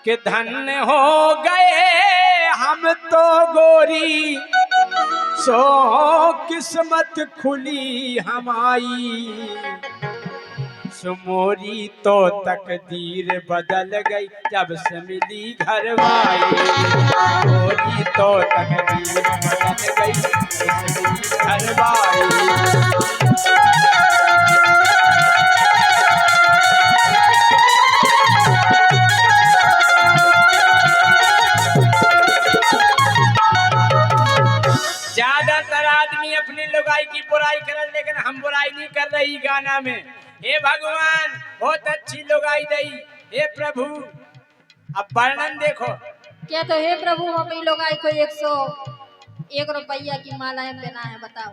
कि धन्य हो गए हम तो गोरी, सो किस्मत खुली हमारी। सुमोरी तो तकदीर बदल गई जब से मिली घरवाई। सुमोरी तो तकदीर बदल गई जब से मिली घरवाई। ज्यादातर आदमी अपनी लुगाई की बुराई कर, लेकिन हम बुराई नहीं कर रही गाना में। हे भगवान बहुत अच्छी लुगाई दई, हे प्रभु। अब वर्णन देखो क्या तो हे प्रभु हम ही लोग आई को 101 रुपया की मालाएं पहना है, बताओ।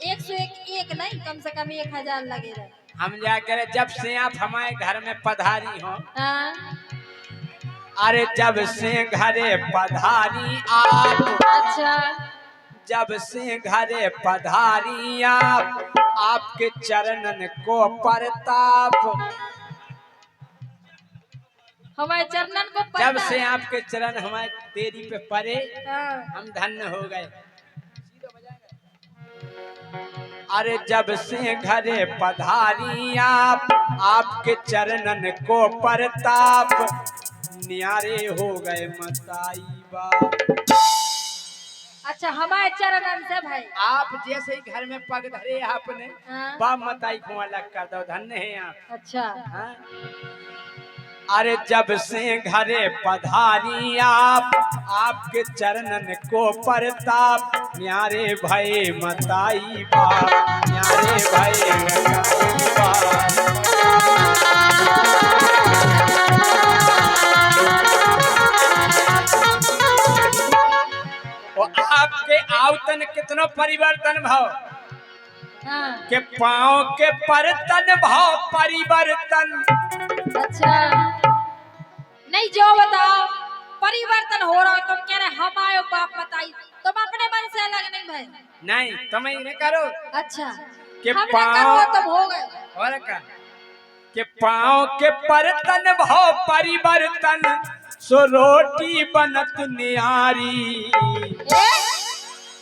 101 नहीं, कम से कम 1000 लगेगा। हम जाकर जब से आप हमारे घर में पधारी हो, अरे जब से घरे पधारी आप, अच्छा जब से घरे पधारी आप, आपके चरणन को परताप। हमारे चरणन को जब से आपके चरण हमारे देरी पे पड़े, हम धन्य हो गए। अरे जब से घरे पधारी आप, आपके चरणन को परताप। न्यारे हो गए मताई बाप। अच्छा हमारे चरणन से भाई, आप जैसे ही घर में पग धरे आपने, बाप मताई को अलग कर दो, धन्य है आप। अच्छा अरे जब से घरे पधारी आप, आपके चरणन को परताप। न्यारे भये मताई बाप, न्यारे भये मताई बाप। आपके आवतन कितनो परिवर्तन भाव, के पाँव के परतन भाव परिवर्तन। अच्छा नहीं, जो बताओ परिवर्तन हो रहा है, तुम कह रहे हम आयो बाप बताई, तुम अपने मन से अलग नहीं भाई। नहीं तुम ही करो। अच्छा के हम पाँव तुम हो गए, और का के पाँव के परतन भाव परिवर्तन। सो रोटी बनत न्यारी,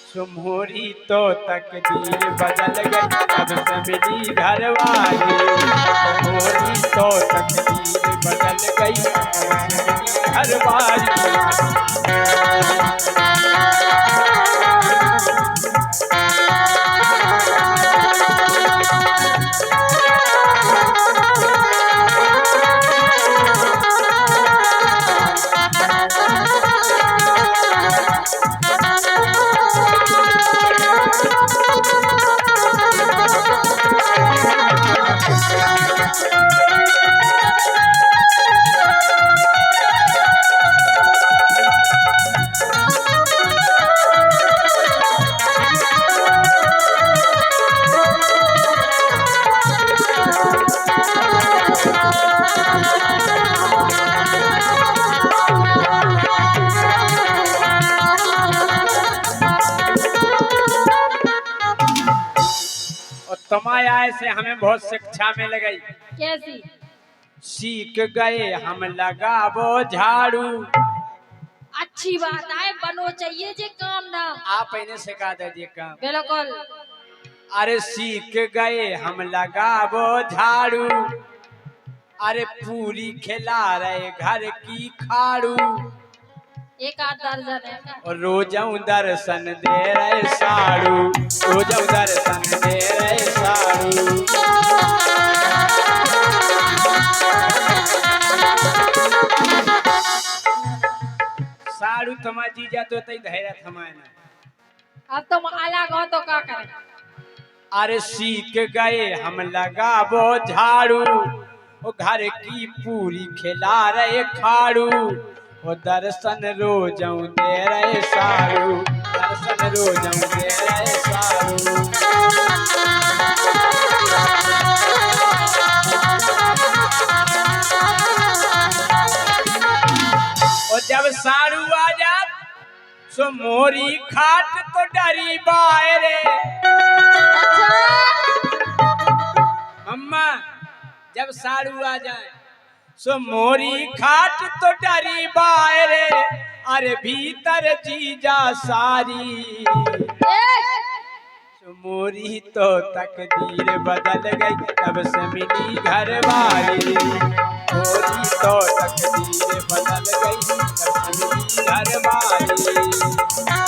सुमोरी तो तकदीर बदल गई जब से मिली घरवाली। सुमोरी तो तकदीर बदल गई जब से मिली घरवाली। तुम्हारे आय से हमें बहुत शिक्षा में लगाई। कैसी? सीख गए हम लगाबो झाड़ू। अच्छी बात है, बनो चाहिए जे काम ना। आप इन्हें सिखा दीजिए काम। बिल्कुल। अरे सीख गए हम लगाबो झाड़ू, अरे पूरी खिला रहे घर की खाड़ू। एक आध दर्जन है। और रोजऊ दर्शन दे रहे साड़ू, रोजऊ दर्शन दे रहे साड़ू। साड़ू तुम्हारा जीजा तो तई धैर्य थमाए ना। अब तुम अलग हो तो क्या करें? अरे सीख गए हम लगाबो झाड़ू, वो घर की पूरी खिला रहे खाड़ू। वो दर्शन रोजऊ दे रहे साड़ू, दर्शन रोजऊ दे रहे साड़ू। और जब साड़ू आ जात, सो मोरी खाट तो डरी बायरे। मम्मा जब साड़ू आ जाए, सो मोरी खाट तो डरी बाहरे अरे भीतर जीजा सारी सो मोरी तो तकदीर बदल गई तब से मिली घर वाली मोरी तो तकदीर बदल गई तब से मिली घर वाली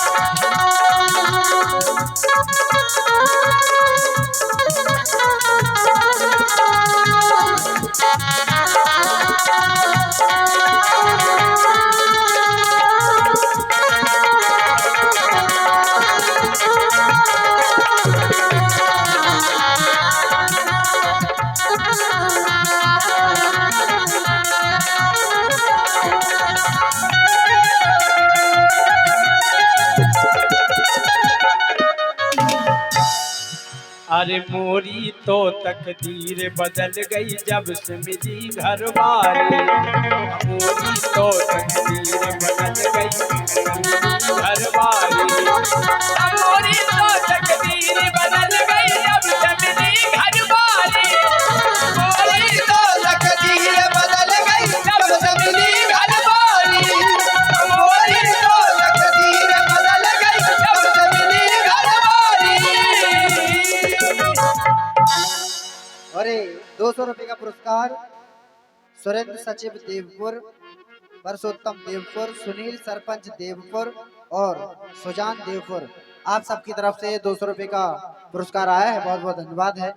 अरे मोरी तो तकदीर बदल गई जब से मिली घर वाली मोरी तो तकदीर बदल गई घर वाली मोरी तो तकदीर बदल गई जब से मिली घर वाली मोरी तो तकदीर बदल गई जब से मिली घर वाली मोरी तो तकदीर बदल गई जब से मिली घर वाली अरे 200 रुपए का पुरस्कार सुरेंद्र सचिव देवपुर, परसोत्तम देवपुर, सुनील सरपंच देवपुर और सुजान देवपुर, आप सबकी तरफ से 200 रुपए का पुरस्कार आया है। बहुत बहुत धन्यवाद है।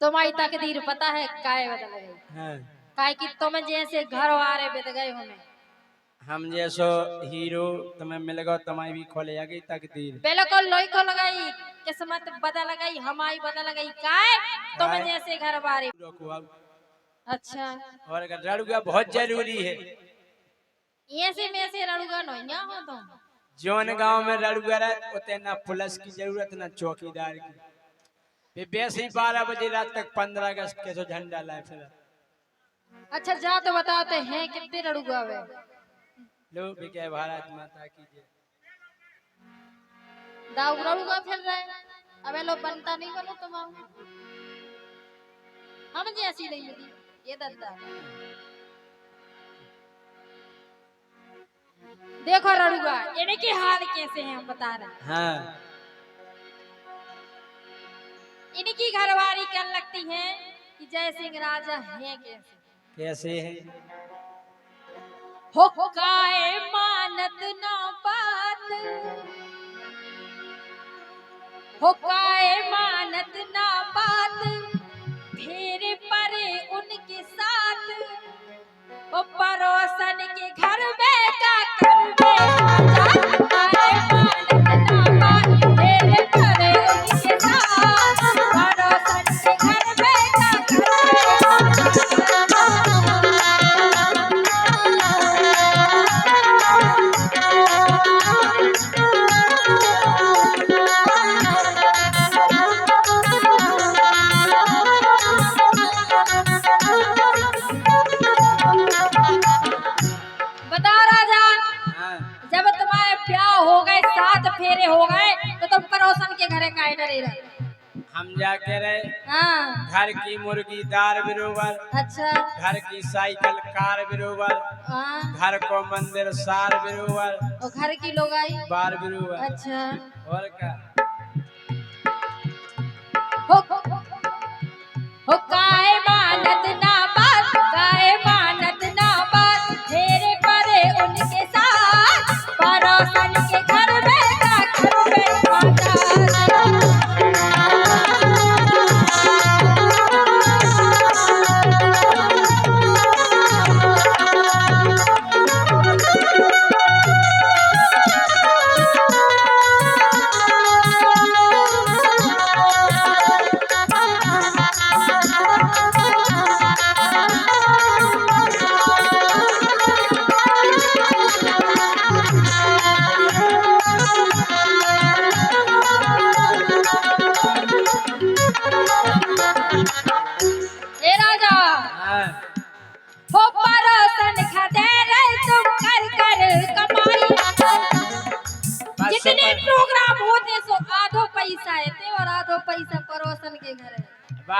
तुम्हारी तकदीर पता है काय बदल गई काय कि तुम जैसे घर वाले बीत गए होने हम जैसो हीरो तुम्हें मिल गो तुम्हारी भी खोले आ गई तकदीर बिल्कुल लोई को लगाई किस्मत बदल गई हमारी बदल गई काय तुम जैसे घर वाले अच्छा और अगर रड़ुआ बहुत जरूरी है ऐसे में से रड़ुआ नहीं हो तुम जोन गांव में रड़ुआ रहे उतने ना पुलिस की जरूरत ना चौकीदार की वैसे ही 12 बजे रात तक 15 अगस्त के जो झंडा लाए फिर अच्छा जा तो बताते हैं कितने रड़ुआ वे लो बिके भारत माता की जय दाऊ रड़ुआ फिर रहे अबे लो बनता नहीं बनो तुम हम जैसी नहीं मिली ये दद्दा देखो रड़ुआ इनके हाल कैसे हैं हम बता रहे हाँ इनकी घरवाली क्या लगती है कि जय सिंह राजा हैं कैसे है हो काय मानत ना बात हो काय मानत ना बात फेरे परे उनके साथ वो पड़ोसन के घर में का करवे काय मानत ना बात फेरे परे उनके साथ पड़ोसन के घर में का करवे फेरे हो गए तो तुम पड़ोसन के घरे काहे डरे रहे हम जाके रहे हाँ घर की मुर्गी दार बरोबर अच्छा घर की साइकिल कार बरोबर हाँ घर को मंदिर सार बरोबर और घर की लोग आई बार बरोबर अच्छा और क्या हो काय मानत ना बात काय मानत ना बात फेरे परे उनके साथ पड़ोसन के घर में जितने प्रोग्राम होते सो आधो पैसा है और आधो पैसा पड़ोसन के घर है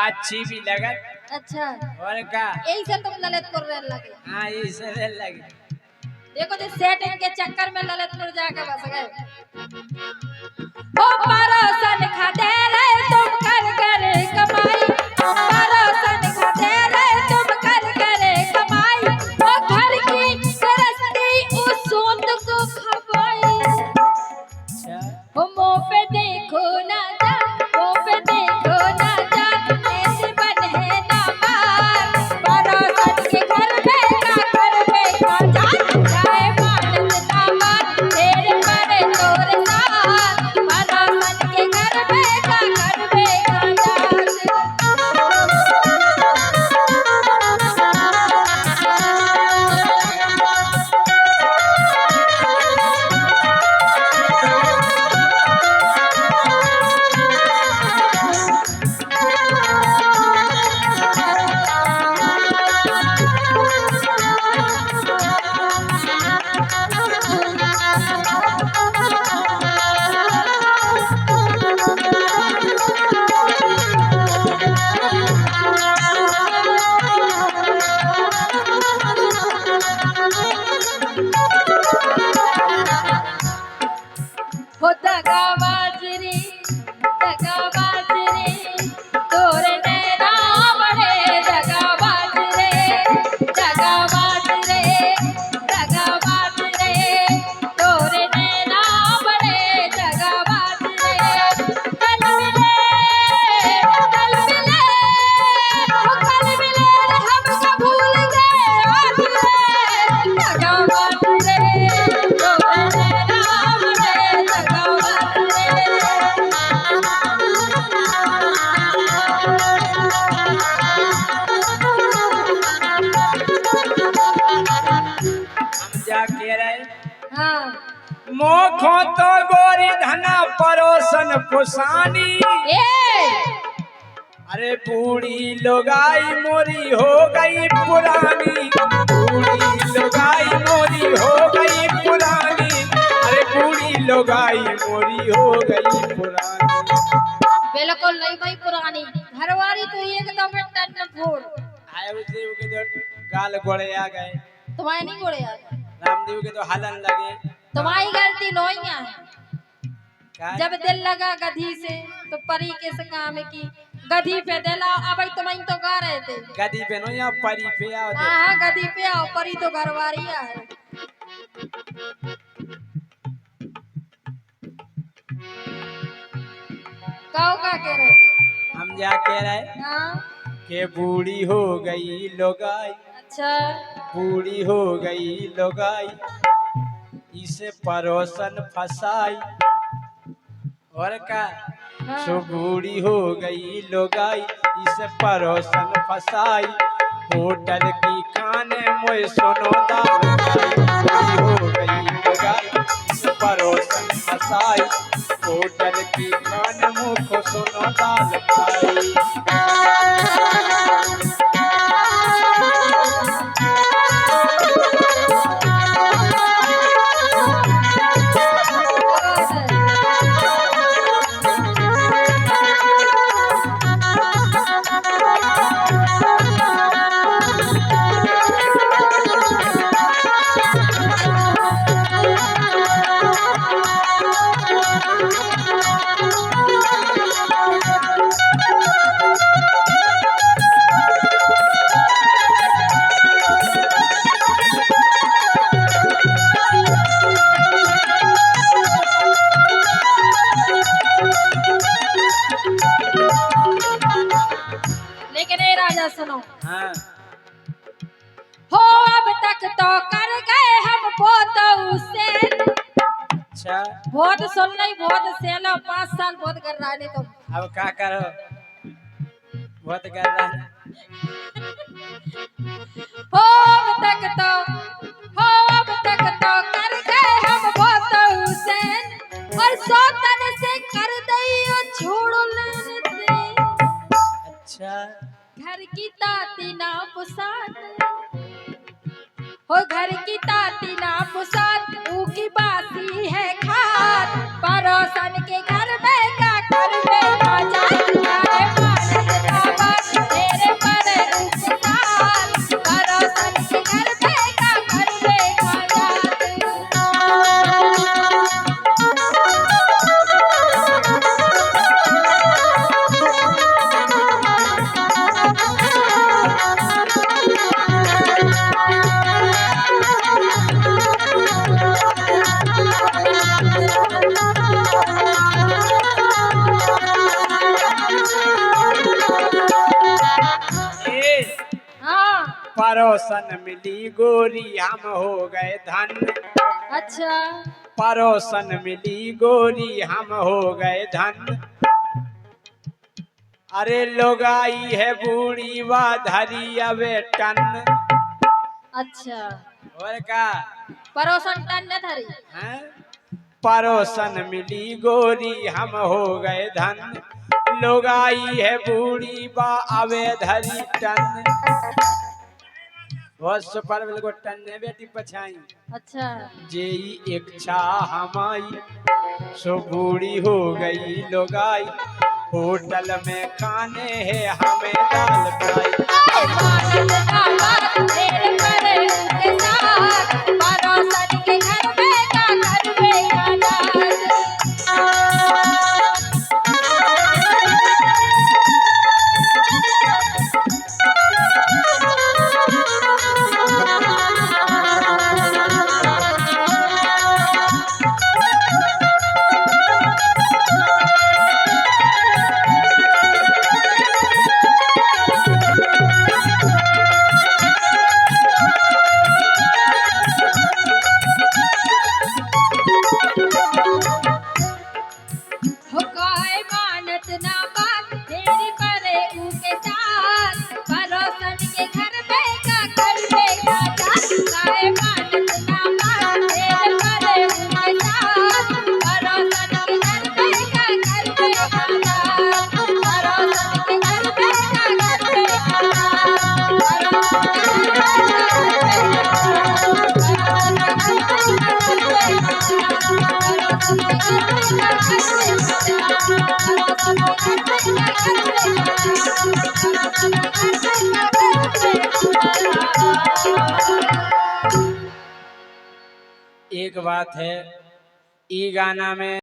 अच्छी भी लगत अच्छा और का यही से तुम ललितपुर रहने लगे। हाँ ये से लगे देखो तो सेटिंग के चक्कर में ललितपुर जाके बस गए। ओ परोसन खाते रे तुम कर कर कमाई, परोसन खाते रे तुम कर कर कमाई, ओ घर की गृहस्थी उस सूत को खवाई। अच्छा ओ मुँह पे देखो ना जा, मुँह पे देखो ना जा, ऐसे बन है ना बात, परोसन के घर में का कर में का जा, जाए मानत ना बात, तेरे पर तोरे साथ, परोसन के घर में का कर में का जा। हो दगाबाज रे, दगाबाज रे, तोरे नैना बड़े दगाबाज रे, दगाबाज रे, दगाबाज रे, तोरे नैना बड़े दगाबाज रे। कल मिले, कल मिले, ओ कल मिले रे हमको भूल गए आज रे, दगाबाज रे, तोरे नैना बड़े दगाबाज रे। हम जा के रहे हाँ मोखो तो गोरी धना परोसन पुसानी ए अरे बूढ़ी लोगाई मोरी हो गई पुरानी, बूढ़ी लोगाई मोरी हो गई पुरानी, अरे बूढ़ी लोगाई मोरी हो गई पुरानी। बिल्कुल नहीं भाई पुरानी घरवाली तो एकदम टन फोड़। आए उसे के तो गाल गोड़े आ गए, तुम्हारे नहीं गोड़े यार, रामदेव के तो हलन लगे। तुम्हारी गलती नहीं है। का जब दिल लगा गधी से तो परी के से काम की, गधी पे दिला अब तुम्हारी तो गा रहे थे। गदी पे नो या परी पे आओ दे। हाँ हाँ गधी पे आओ, परी तो घरवाली है। कहो का कह रहे हम जा के रहे हाँ के बूढ़ी हो गई लोगाई, अच्छा बूढ़ी हो गई लोगाई, इसे परोसन फसाई। और का हाँ। सो बूढ़ी हो गई लोगाई, इसे परोसन फसाई, होटल की खाने मोए सुनो दाल खाई, बूढ़ी हो गई लोगाई, इसे परोसन फसाई, होटल की खाने मुख सुनो दाल खाई। लेकिन ये राजा सुनो, हाँ हो अब तक तो कर गए हम बहुत से, अच्छा बहुत सुन नहीं बहुत सेलो 5 साल बहुत कर रहा है तुम। अब क्या करो, बहुत कर रहा है। हो अब तक तो कर गए हम बहुत से, और सौतन से कर दियो छोड़ लेने दे, अच्छा घर की ताती ना पुसात, हो घर की ताती ना पुसात, ऊ की बासी है खात, परोसन के घर में का कर में का जात, जाए मानत ना बात, तेरे पर परोसन मिली गोरी हम हो गए धन। अच्छा परोसन मिली गोरी हम हो गए धन। अरे लोग आई है बूढ़ी व धरी अबे टन। अच्छा और का परोसन टन न धरी। हैं? परोसन मिली गोरी हम हो गए धन। लोग आई है बूढ़ी व अबे धरी टन। बहुत सुपर बिल्कुल टन ने बेटी पछाई। अच्छा जेई इच्छा हमाई सो बूढ़ी हो गई लोगाई। होटल में खाने है हमें दाल फ्राई। मानत ना बात तेरे परे उनके साथ परोसन के घर में का हो काय मानत ना बात तेरे परे उनके साथ परोसन के घर में का करवे का जात। काय मानत ना बात तेरे परे उनके साथ परोसन के घर में का करवे का जात। परोसन के घर में का करवे का जात। परोसन के एक बात है ई गाना में